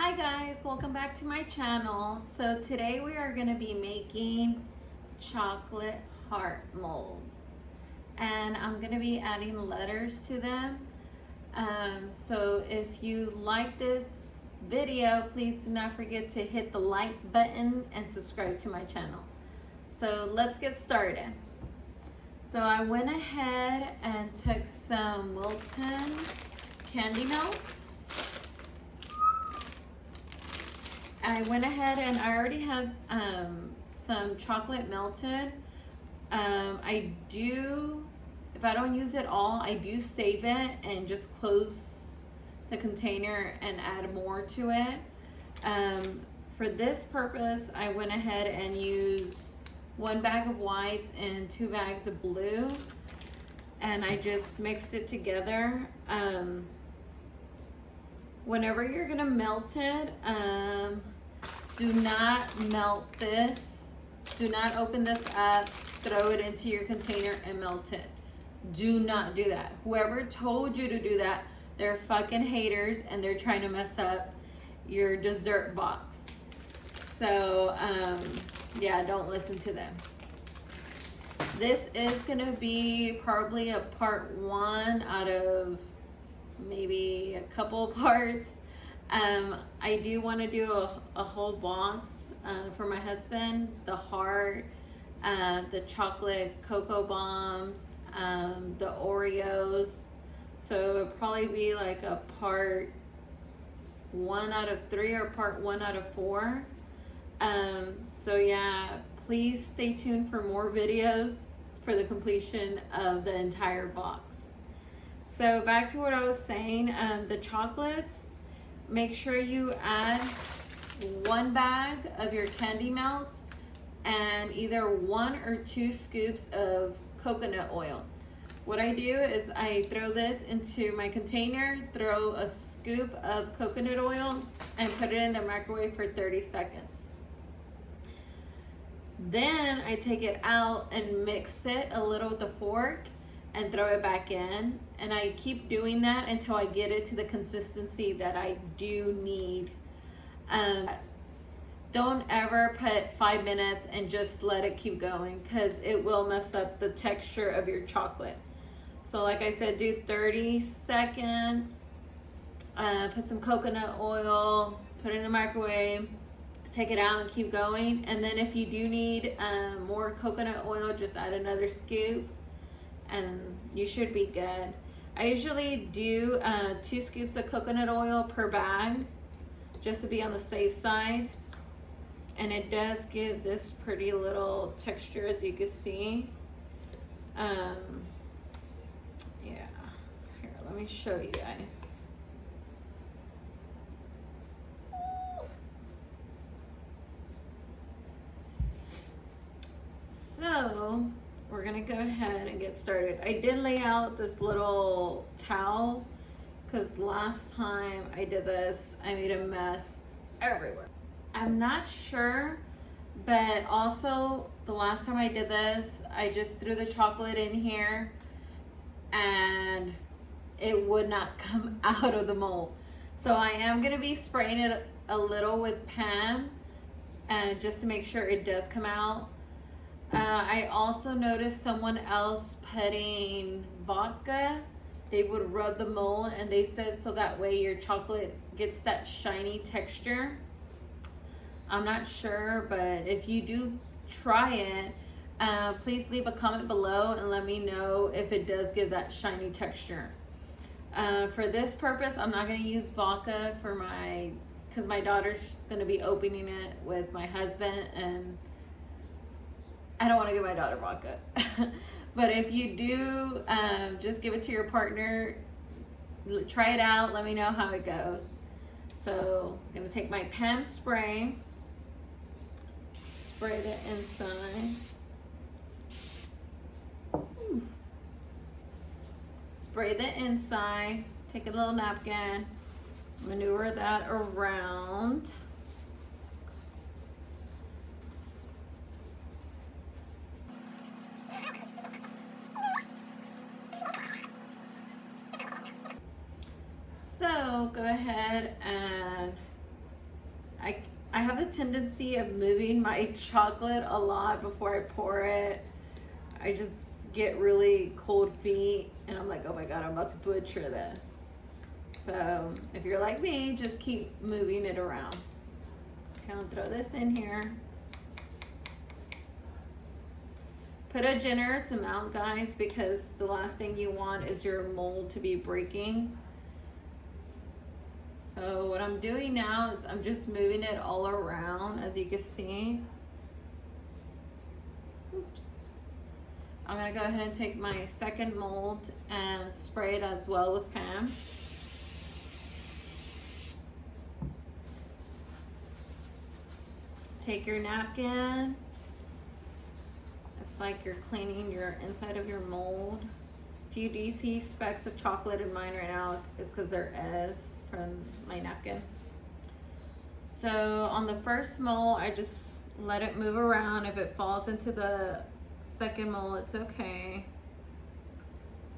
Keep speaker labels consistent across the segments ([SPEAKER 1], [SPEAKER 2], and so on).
[SPEAKER 1] Hi guys, welcome back to my channel. So today we are going to be making chocolate heart molds, and I'm going to be adding letters to them. So if you like this video, please do not forget to hit the like button and subscribe to my channel. So let's get started. So I went ahead and took some Wilton candy melts. I went ahead and I already had some chocolate melted. If I don't use it all, I do save it and just close the container and add more to it. For this purpose, I went ahead and used 1 bag of whites and 2 bags of blue, and I just mixed it together. Whenever you're gonna melt it, do not melt this. Do not open this up, throw it into your container and melt it. Do not do that. Whoever told you to do that, they're fucking haters and they're trying to mess up your dessert box. So, yeah, don't listen to them. This is gonna be probably a part 1 out of maybe a couple parts. I do want to do a whole box for my husband, the heart, the chocolate cocoa bombs, the Oreos. So it'll probably be like a part 1 out of 3 or part 1 out of 4. So yeah, please stay tuned for more videos for the completion of the entire box. So back to what I was saying, the chocolates, make sure you add 1 bag of your candy melts and either 1 or 2 scoops of coconut oil. What I do is I throw this into my container, throw a scoop of coconut oil, and put it in the microwave for 30 seconds. Then I take it out and mix it a little with a fork and throw it back in, and I keep doing that until I get it to the consistency that I do need. Don't ever put 5 minutes and just let it keep going, because it will mess up the texture of your chocolate. So like I said, do 30 seconds, put some coconut oil, put it in the microwave, take it out and keep going. And then if you do need more coconut oil, just add another scoop and you should be good. I usually do 2 scoops of coconut oil per bag, just to be on the safe side. And it does give this pretty little texture, as you can see. Yeah, here, let me show you guys. So we're gonna go ahead and get started. I did lay out this little towel because last time I did this, I made a mess everywhere. I'm not sure, but also the last time I did this, I just threw the chocolate in here and it would not come out of the mold. So I am gonna be spraying it a little with Pam, and just to make sure it does come out. I also noticed someone else putting vodka. They would rub the mold, and they said so that way your chocolate gets that shiny texture. I'm not sure, but if you do try it, please leave a comment below and let me know if it does give that shiny texture. For this purpose, I'm not going to use vodka because my daughter's going to be opening it with my husband, and I don't want to give my daughter vodka. But if you do, just give it to your partner. Try it out. Let me know how it goes. So I'm going to take my Pam spray. Spray the inside. Spray the inside. Take a little napkin. Maneuver that around. So go ahead and I have the tendency of moving my chocolate a lot before I pour it. I just get really cold feet and I'm like, oh my God, I'm about to butcher this. So if you're like me, just keep moving it around. Okay, I'll throw this in here. Put a generous amount, guys, because the last thing you want is your mold to be breaking. So what I'm doing now is I'm just moving it all around, as you can see. Oops. I'm gonna go ahead and take my second mold and spray it as well with Pam. Take your napkin. It's like you're cleaning your inside of your mold. If you do see specks of chocolate in mine right now, it's because there is from my napkin. So on the first mold, I just let it move around. If it falls into the second mold, it's okay.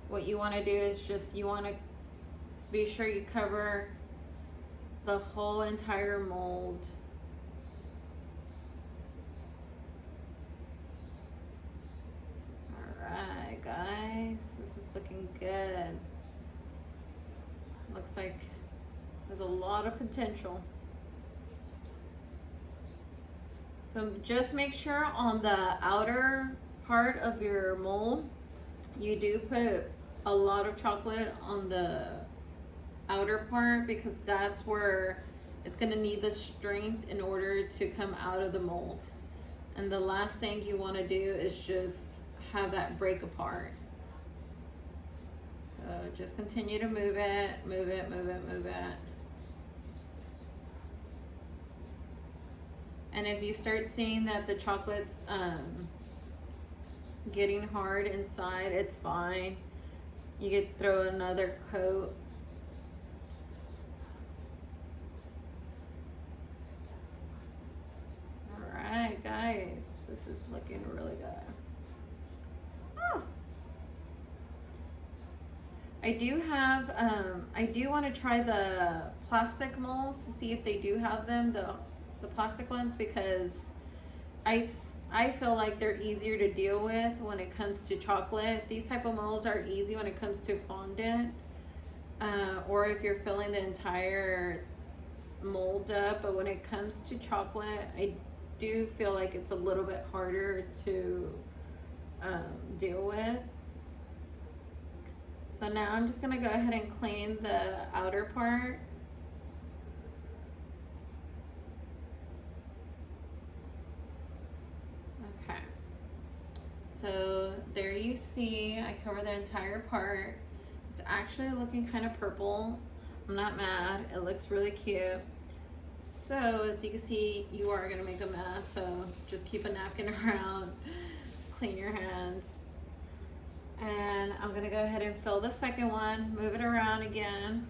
[SPEAKER 1] What you want to do is just, you want to be sure you cover the whole entire mold. Alright guys, this is looking good. Looks like there's a lot of potential. So just make sure on the outer part of your mold, you do put a lot of chocolate on the outer part, because that's where it's gonna need the strength in order to come out of the mold. And the last thing you wanna do is just have that break apart. So just continue to move it, move it, move it, move it. And if you start seeing that the chocolate's getting hard inside, it's fine. You could throw another coat. Alright guys, this is looking really good. Oh. I do have, I do want to try the plastic molds to see if they do have them, the plastic ones, because I feel like they're easier to deal with when it comes to chocolate. These type of molds are easy when it comes to fondant, or if you're filling the entire mold up. But when it comes to chocolate, I do feel like it's a little bit harder to deal with. So now I'm just gonna go ahead and clean the outer part. Okay. So there you see, I cover the entire part. It's actually looking kind of purple. I'm not mad, it looks really cute. So as you can see, you are gonna make a mess, so just keep a napkin around, clean your hands. And I'm gonna go ahead and fill the second one, move it around again.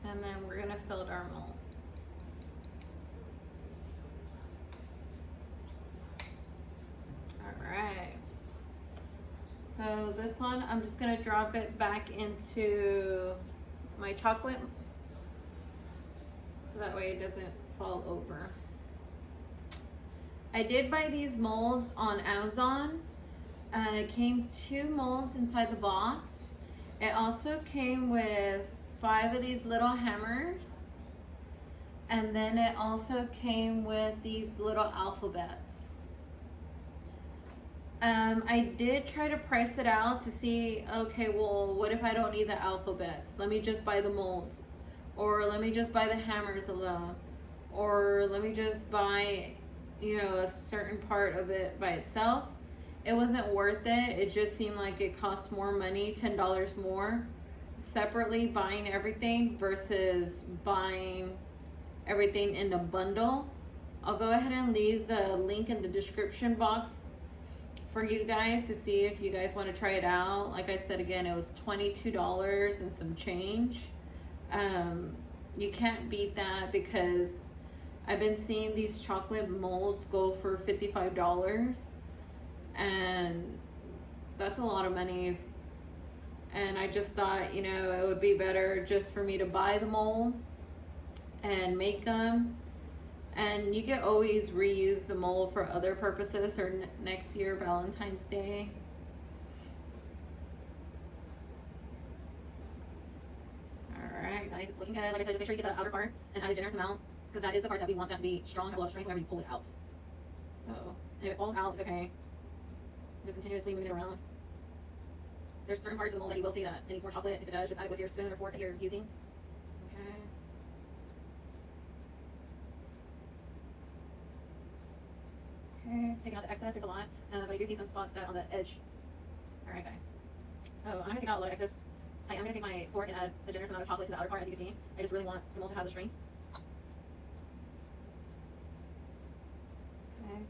[SPEAKER 1] And then we're gonna fill our mold. All right. So this one, I'm just gonna drop it back into my chocolate, so that way it doesn't fall over. I did buy these molds on Amazon. It came 2 molds inside the box. It also came with 5 of these little hammers. And then it also came with these little alphabets. I did try to price it out to see, okay, well, what if I don't need the alphabets? Let me just buy the molds. Or let me just buy the hammers alone. Or let me just buy, you know, a certain part of it by itself. It wasn't worth it. It just seemed like it cost more money, $10 more, separately buying everything versus buying everything in a bundle. I'll go ahead and leave the link in the description box for you guys to see if you guys want to try it out. Like I said, again, it was $22 and some change. You can't beat that, because I've been seeing these chocolate molds go for $55, and that's a lot of money And I just thought, you know, it would be better just for me to buy the mold and make them. And you can always reuse the mold for other purposes, or next year, Valentine's Day. Alright guys, it's looking good. Like I said, just make sure you get the outer part and add a generous amount, because that is the part that we want that to be strong, have a lot of strength whenever you pull it out. So, if it falls out, it's okay. Just continuously moving it around. There's certain parts of the mold that you will see that it needs more chocolate. If it does, just add it with your spoon or fork that you're using. Okay. Okay, taking out the excess, there's a lot, but I do see some spots that on the edge. Alright guys, so I'm going to take out a lot of excess. I am going to take my fork and add a generous amount of chocolate to the outer part, as you can see. I just really want the mold to have the strength. Okay.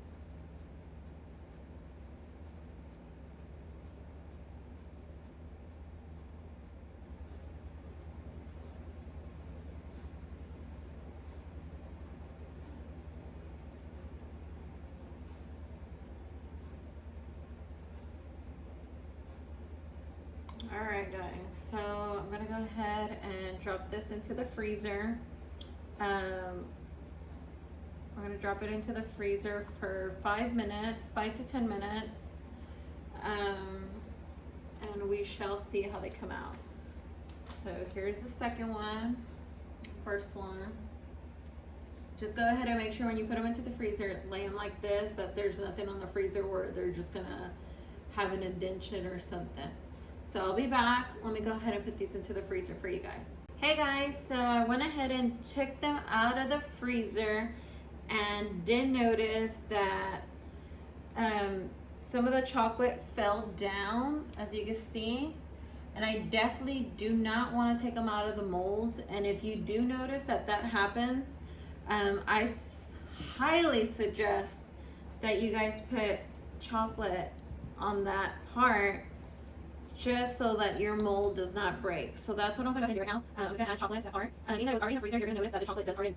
[SPEAKER 1] Alright guys, so I'm going to go ahead and drop this into the freezer. I'm going to drop it into the freezer for 5 minutes, 5 to 10 minutes, and we shall see how they come out. So here's the second one, first one. Just go ahead and make sure when you put them into the freezer, lay them like this, that there's nothing on the freezer where they're just going to have an indentation or something. So I'll be back. Let me go ahead and put these into the freezer for you guys. Hey guys, so I went ahead and took them out of the freezer and did notice that some of the chocolate fell down, as you can see. And I definitely do not want to take them out of the mold. And if you do notice that that happens, I highly suggest that you guys put chocolate on that part, just so that your mold does not break. So that's what I'm going to go ahead and do right now. I'm just going to add chocolate to that part. Even though it was already in the freezer, you're going to notice that the chocolate does harden.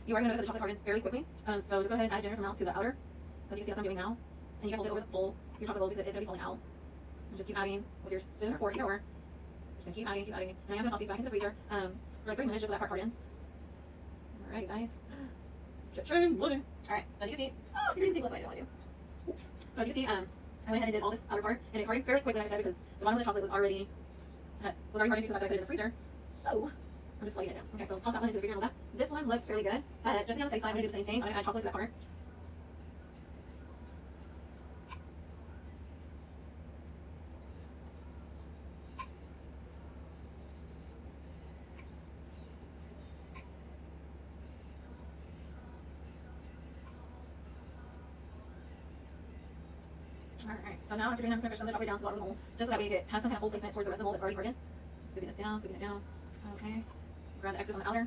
[SPEAKER 1] You are going to notice that the chocolate hardens fairly quickly. So just go ahead and add a generous amount to the outer. So as you can see, that's what I'm doing now. And you can hold it over the bowl, your chocolate bowl, because it is going to be falling out. And just keep adding with your spoon or fork, either or. Just going to keep adding, keep adding. And I'm going to toss these back into the freezer for like 3 minutes, just so that part hardens. Alright guys. Alright, so as you can see, you're going to see what I didn't want to do. Oops. So as you can see, I went ahead and did all this outer part, and it hardened fairly quickly, like I said, because the bottom of the chocolate was already hardened due to the fact that I put it in the freezer. So I'm just sliding it down. Okay, so toss that one into the freezer and all that. This one looks fairly good. Just to be on the safe side, I'm going to do the same thing. I'm going to add chocolate to that part. Alright, so now after doing that, I'm just going to push some of the chocolate down to the bottom of the mold, just so that way it has some kind of hold placement towards the rest of the mold that's already hardened. Scooping this down, scooping it down. Okay. Grab the excess on the outer.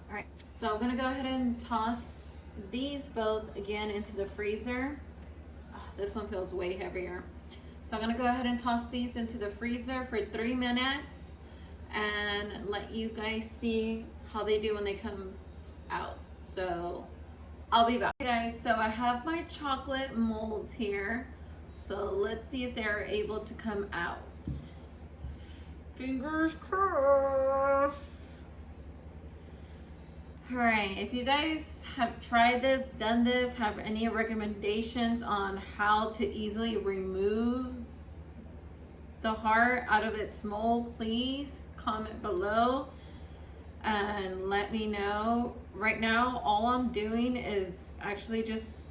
[SPEAKER 1] Alright, so I'm going to go ahead and toss these both again into the freezer. This one feels way heavier. So I'm going to go ahead and toss these into the freezer for 3 minutes and let you guys see how they do when they come out. So I'll be back. Okay guys, so I have my chocolate molds here. So let's see if they're able to come out. Fingers crossed. Alright, if you guys have tried this, done this, have any recommendations on how to easily remove the heart out of its mold, please comment below and let me know. Right now, all I'm doing is actually just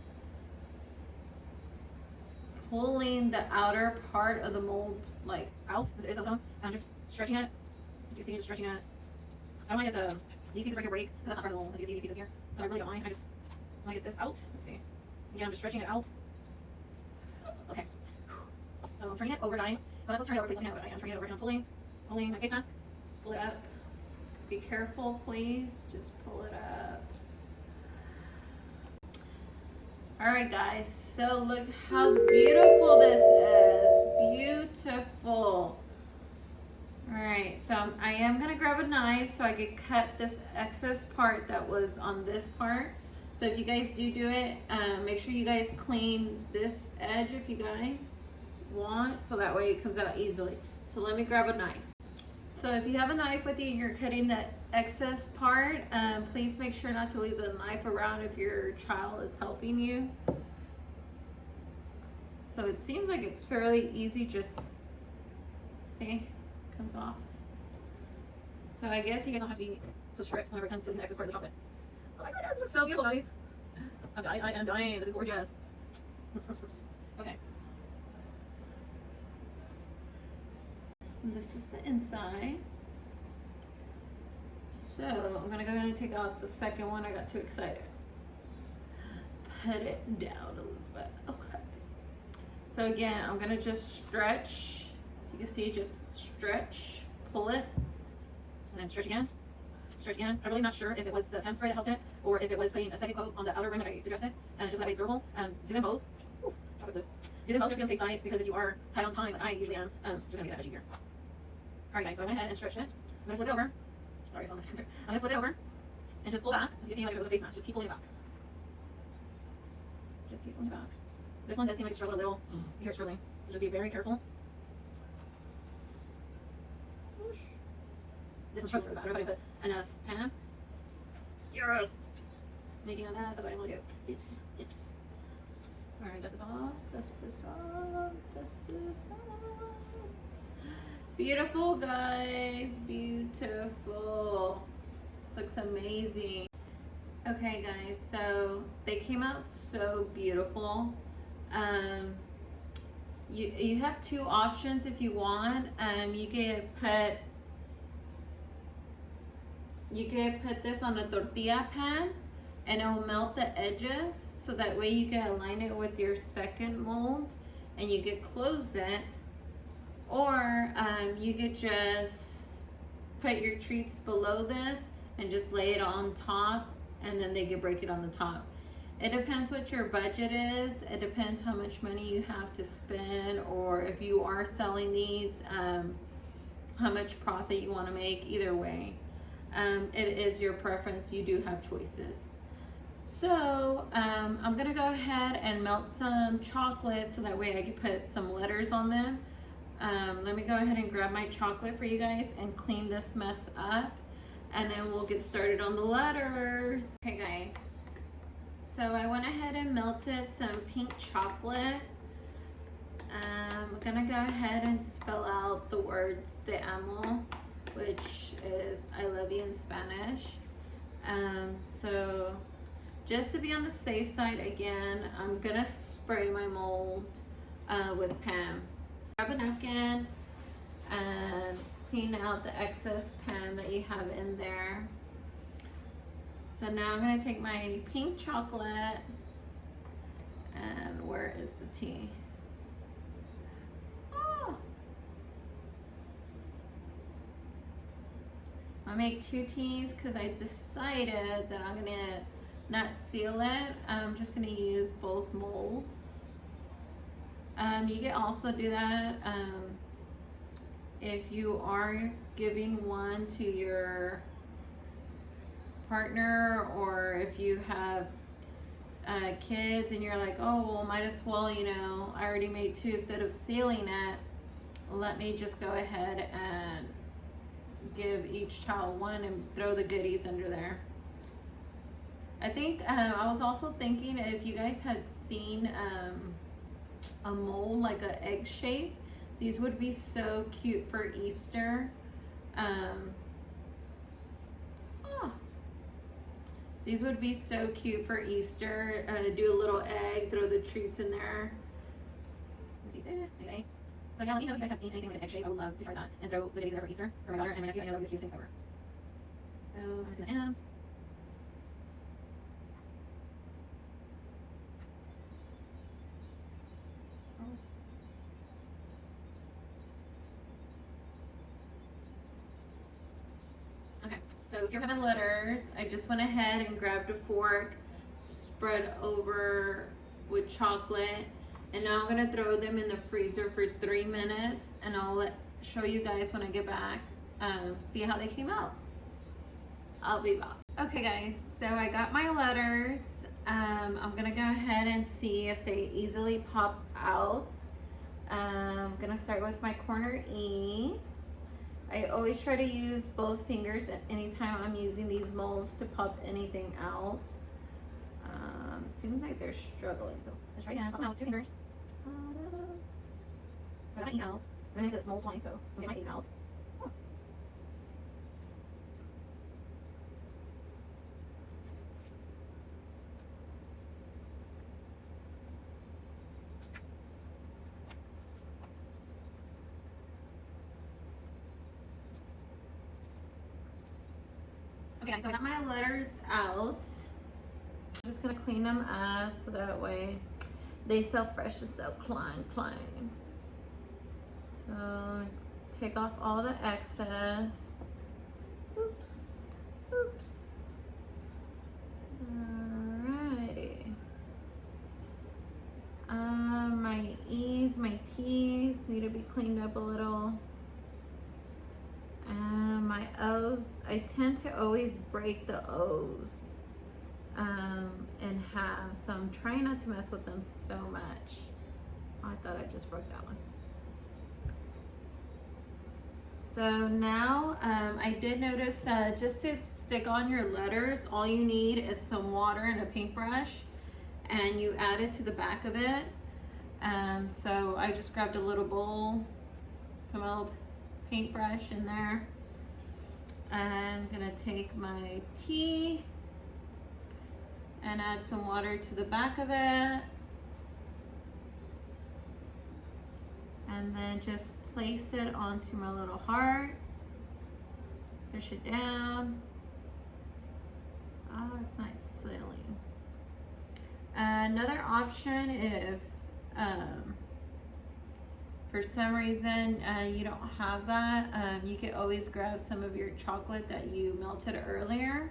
[SPEAKER 1] pulling the outer part of the mold like out, since it is silicone. I'm just stretching it. Since you see, just stretching it. I don't want to get these pieces right here break, because that's not part of the mold, as you see these pieces here. So I really don't mind. I just want to get this out. Let's see. Again, I'm just stretching it out. Okay. So I'm turning it over, guys. But let's turn it over, please let me know. I'm turning it over and I'm pulling my face mask. Just pull it up. Be careful, please. Just pull it up. Alright guys, so look how beautiful this is. Beautiful. Alright, so I am going to grab a knife so I could cut this excess part that was on this part. So if you guys do it, make sure you guys clean this edge if you guys want, so that way it comes out easily. So let me grab a knife. So if you have a knife with you and you're cutting the excess part, please make sure not to leave the knife around if your child is helping you. So it seems like it's fairly easy, just see, comes off. So I guess you guys don't have to be so strict whenever it comes to the excess part of the chocolate. Oh my goodness, this is so beautiful, guys. I am dying, this is gorgeous. Okay. And this is the inside. So I'm gonna go ahead and take out the second one. I got too excited. Put it down, Elizabeth. Okay. So again, I'm gonna just stretch. So you can see, just stretch, pull it, and then stretch again. Stretch again. I'm really not sure if it was the pen spray that helped it, or if it was putting a second coat on the outer rim like I suggested, and just that way it's durable. Do them both. Ooh, chocolate food. Do them both just gonna stay side, because if you are tight on time, like I usually am, just gonna be that much easier. Alright guys, so I went ahead and stretched it. I'm gonna flip it over. Sorry, it's on this computer. I'm gonna flip it over and just pull back. As you can see, like if it was a face mask, just keep pulling it back. Just keep pulling it back. This one does seem like it's struggling a little. You hear it struggling. So just be very careful. Whoosh. This one's struggling really bad. I put enough pan. Yes! Making a mess, that's what I want to do. Oops. Alright, dust this off. Dust this off. Dust this off. Beautiful, guys. Beautiful. This looks amazing. Okay, guys, so they came out so beautiful. You have two options if you want. You can put this on a tortilla pan and it will melt the edges, so that way you can align it with your second mold and you can close it. Or you could just put your treats below this and just lay it on top, and then they can break it on the top. It depends what your budget is. It depends how much money you have to spend, or if you are selling these, how much profit you want to make. Either way, it is your preference. You do have choices. So I'm gonna go ahead and melt some chocolate so that way I can put some letters on them. Let me go ahead and grab my chocolate for you guys and clean this mess up, and then we'll get started on the letters. Okay guys, so I went ahead and melted some pink chocolate. I'm gonna go ahead and spell out the words te amo, which is I love you in Spanish. So just to be on the safe side, again, I'm gonna spray my mold with Pam. Grab a napkin and clean out the excess pan that you have in there. So now I'm going to take my pink chocolate, and where is the tea? Oh. I make 2 teas because I decided that I'm going to not seal it. I'm just going to use both molds. You can also do that if you are giving one to your partner, or if you have kids and you're like, oh well, might as well, you know, I already made 2, instead of sealing it, let me just go ahead and give each child one and throw the goodies under there. I think I was also thinking if you guys had seen a mold like an egg shape, these would be so cute for Easter. These would be so cute for Easter. Do a little egg, throw the treats in there. Okay. So yeah, let me know if you guys have seen anything with an egg shape. I would love to try that and throw the goodies in there for Easter for my daughter and my nephew. I know that would be the cutest thing ever. So I'm gonna see the ends. So if you're having letters, I just went ahead and grabbed a fork, spread over with chocolate, and now I'm gonna throw them in the freezer for 3 minutes, and I'll show you guys when I get back, see how they came out. I'll be back. Okay guys, so I got my letters. I'm gonna go ahead and see if they easily pop out. I'm gonna start with my corner E's. I always try to use both fingers at any time I'm using these molds to pop anything out. Seems like they're struggling, so let's try again. Pop them out with 2 fingers. So I got my E out. I'm gonna make this mold twice, so I'll get my E's out. Okay, so I got my letters out. I'm just gonna clean them up so that way they so fresh as so clean. So take off all the excess. Oops. Alrighty. My E's, my T's need to be cleaned up a little. My O's, I tend to always break the O's in half, so I'm trying not to mess with them so much. Oh, I thought I just broke that one. So now I did notice that just to stick on your letters, all you need is some water and a paintbrush, and you add it to the back of it. So I just grabbed a little bowl, put my little paintbrush in there. I'm gonna take my T and add some water to the back of it, and then just place it onto my little heart. Push it down. Oh, it's not sealing. Another option, if for some reason you don't have that, you could always grab some of your chocolate that you melted earlier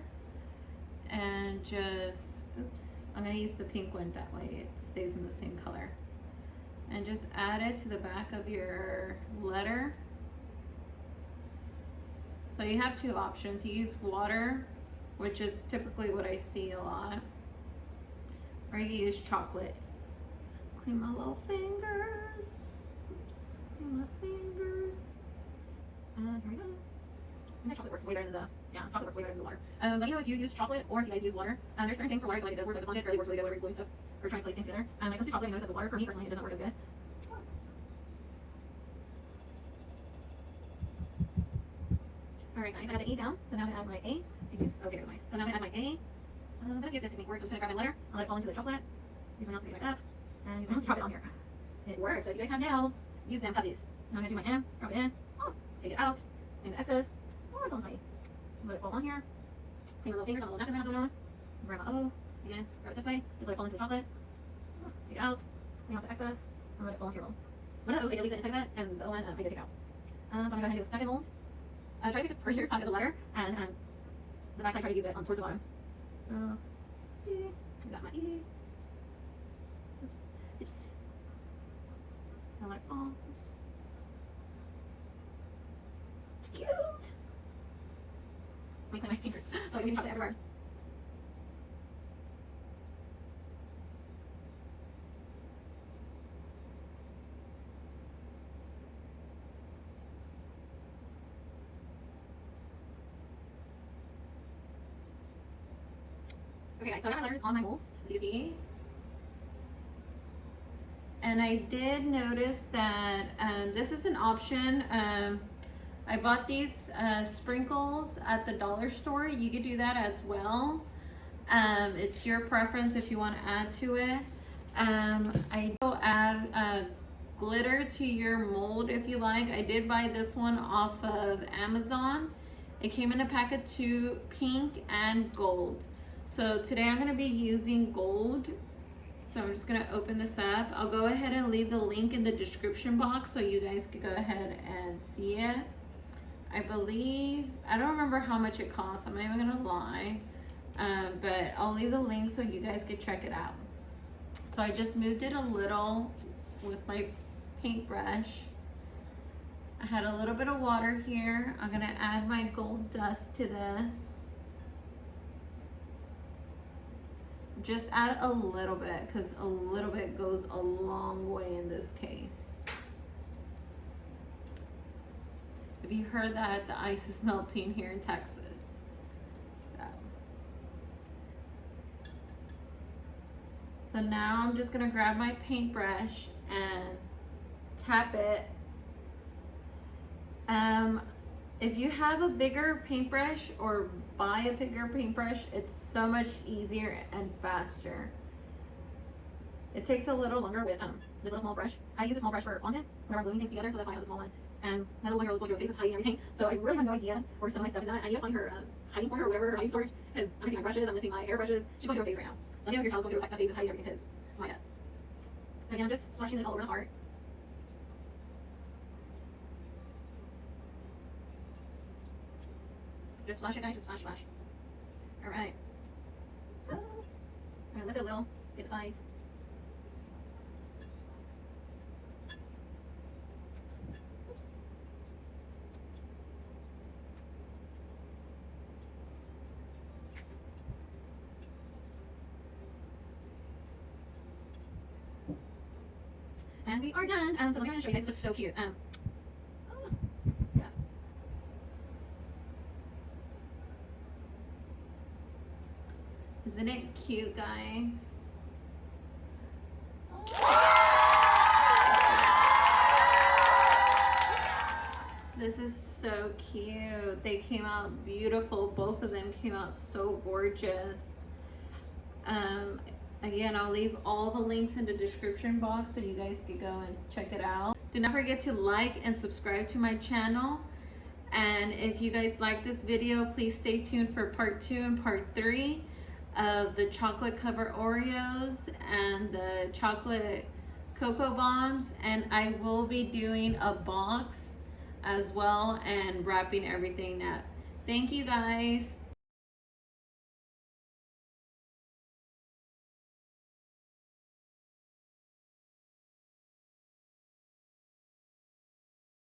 [SPEAKER 1] and just, oops, I'm gonna use the pink one, that way it stays in the same color. And just add it to the back of your letter. So you have 2 options. You use water, which is typically what I see a lot, or you use chocolate. Clean my little fingers. Oops, clean my fingers. And here we go. Seems like chocolate works way better than chocolate works way better than the water. Let me know if you use chocolate or if you guys use water. There's certain things for water I feel like it does work, but the fondant really works really good whenever you're gluing stuff or trying to place things together. When it comes to chocolate, I noticed that the water, for me personally, it doesn't work as good. Alright guys, I got the E down, so now I'm gonna add my A. Okay, there's mine. So now I'm gonna add my A. Let's see if this technique works. I'm just gonna grab my letter, I'll let it fall into the chocolate. Use my nails to pick it back up, and use my nails to drop it on here. It works, so if you guys have nails, use them, cut these. Now I'm gonna do my M, drop it in, take it out, clean the excess. Oh, it falls my E. Let it fall on here. Clean my little fingers, I'm a little nothing I have going on. Grab my O, again, grab it this way, just let it fall into the chocolate. Take it out, clean out the excess, and let it fall into your mold. One of the O's I can leave it inside of it, and the O one I can take out. So I'm gonna go ahead and do the second mold. Try to pick the prettier side of the letter, and the back side try to use it towards the bottom. So, I got my E. Oops. I'll let it fall. Oops. It's cute. Let me clean my fingers so I can drop it everywhere. Okay guys, so I got my letters on my molds, as you can see. And I did notice that this is an option. I bought these sprinkles at the dollar store. You could do that as well. It's your preference if you want to add to it. I will add glitter to your mold if you like. I did buy this one off of Amazon. It came in a pack of 2, pink and gold. So today I'm going to be using gold. So I'm just going to open this up. I'll go ahead and leave the link in the description box so you guys can go ahead and see it. I believe, I don't remember how much it costs. I'm not even going to lie. But I'll leave the link so you guys can check it out. So I just moved it a little with my paintbrush. I had a little bit of water here. I'm going to add my gold dust to this. just add a little bit, because a little bit goes a long way in this case. Have you heard that the ice is melting here in Texas? So now I'm just gonna grab my paintbrush and tap it. If you have a bigger paintbrush or buy a bigger paintbrush, it's so much easier and faster. It takes a little longer with this little small brush. I use a small brush for fondant whenever I'm gluing things together, so that's why I have a small one. And my little one girl is going through a phase of hiding everything, so I really have no idea where some of my stuff is at. I need to find her hiding corner or whatever, her hiding storage, because I'm missing my brushes, I'm missing my hairbrushes. She's going through a phase right now. Let me know if your child's going through a phase of hiding everything, because mine is. So again, I'm just splashing this all over the heart. Just splash it, guys. Just splash, splash. All right. So I'm gonna lift it a little, get the sides. Oops. And we are done. So let me go and show you guys. This looks so cute. Yeah. Isn't it cute, guys? This is so cute. They came out beautiful. Both of them came out so gorgeous. Again, I'll leave all the links in the description box so you guys can go and check it out. Do not forget to like and subscribe to my channel. And if you guys like this video, please stay tuned for part 2 and part 3 of the chocolate covered Oreos and the chocolate cocoa bombs. And I will be doing a box as well and wrapping everything up. Thank you guys.